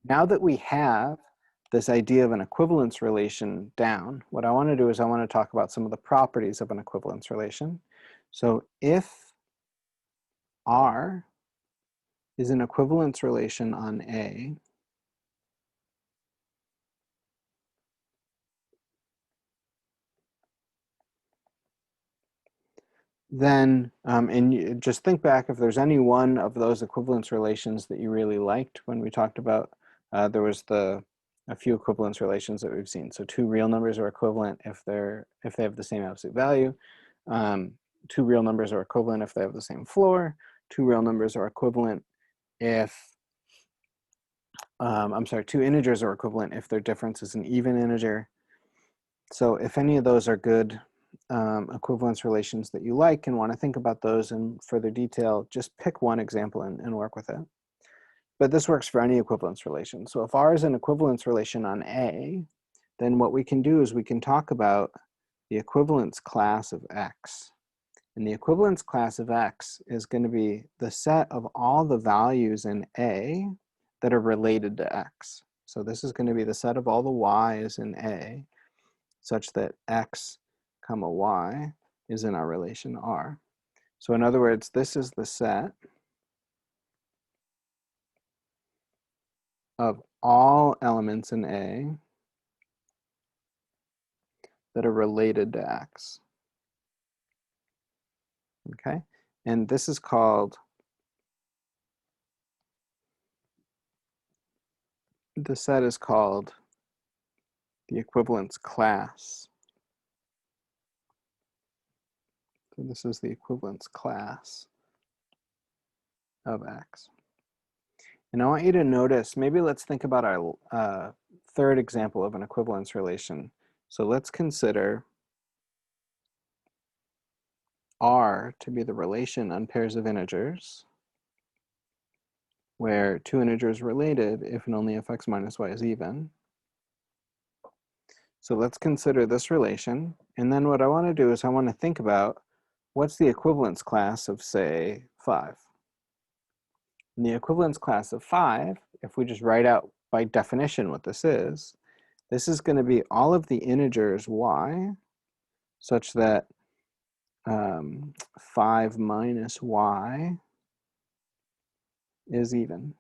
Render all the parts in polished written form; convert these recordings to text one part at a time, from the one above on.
Now that we have this idea of an equivalence relation down, what I want to do is I want to talk about some of the properties of an equivalence relation. So if R is an equivalence relation on A, then, and you just think back if there's any one of those equivalence relations that you really liked when we talked about, there was a few equivalence relations that we've seen. So two real numbers are equivalent if they have the same absolute value. Two real numbers are equivalent if they have the same floor. Two real numbers are equivalent if, two integers are equivalent if their difference is an even integer. So if any of those are good equivalence relations that you like and want to think about those in further detail, just pick one example and work with it. But this works for any equivalence relation. So if R is an equivalence relation on A, then what we can do is we can talk about the equivalence class of X. And the equivalence class of X is going to be the set of all the values in A that are related to X. So this is going to be the set of all the Y's in A, such that X comma Y is in our relation R. So in other words, this is the set of all elements in A that are related to X. Okay, and this is called, the set is called the equivalence class. So this is the equivalence class of X. And I want you to notice, maybe let's think about our third example of an equivalence relation. So let's consider R to be the relation on pairs of integers, where two integers related if and only if X minus Y is even. So let's consider this relation. And then what I want to do is I want to think about what's the equivalence class of, say, 5. In the equivalence class of 5, if we just write out by definition what this is going to be all of the integers Y, such that 5 minus Y is even.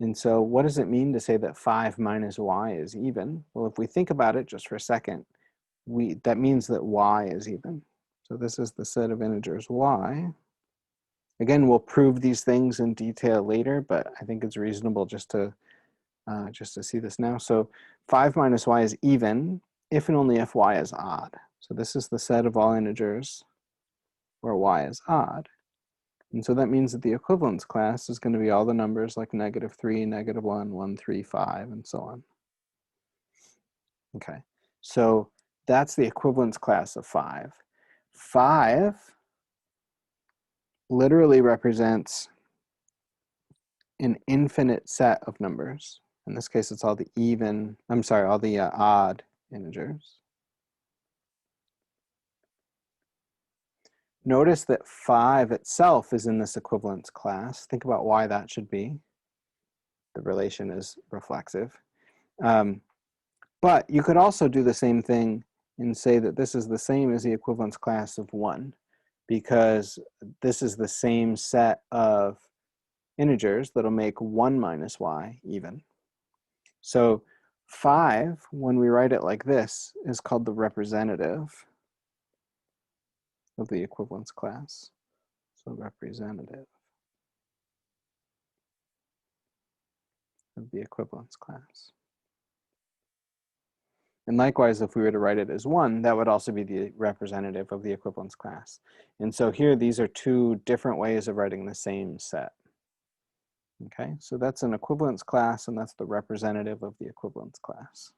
And so what does it mean to say that 5 minus Y is even? Well, if we think about it just for a second, that means that Y is even. So this is the set of integers Y. Again, we'll prove these things in detail later, but I think it's reasonable just to see this now. So 5 minus Y is even if and only if Y is odd. So this is the set of all integers where Y is odd. And so that means that the equivalence class is going to be all the numbers like -3, -1, 1, 3, 5, and so on. Okay, so that's the equivalence class of 5. 5 literally represents an infinite set of numbers. In this case, it's all the odd integers. Notice that 5 itself is in this equivalence class. Think about why that should be. The relation is reflexive. But you could also do the same thing and say that this is the same as the equivalence class of 1, because this is the same set of integers that'll make 1 minus Y even. So 5, when we write it like this, is called the representative of the equivalence class. So representative of the equivalence class. And likewise, if we were to write it as 1, that would also be the representative of the equivalence class. And so here, these are two different ways of writing the same set. Okay, so that's an equivalence class, and that's the representative of the equivalence class.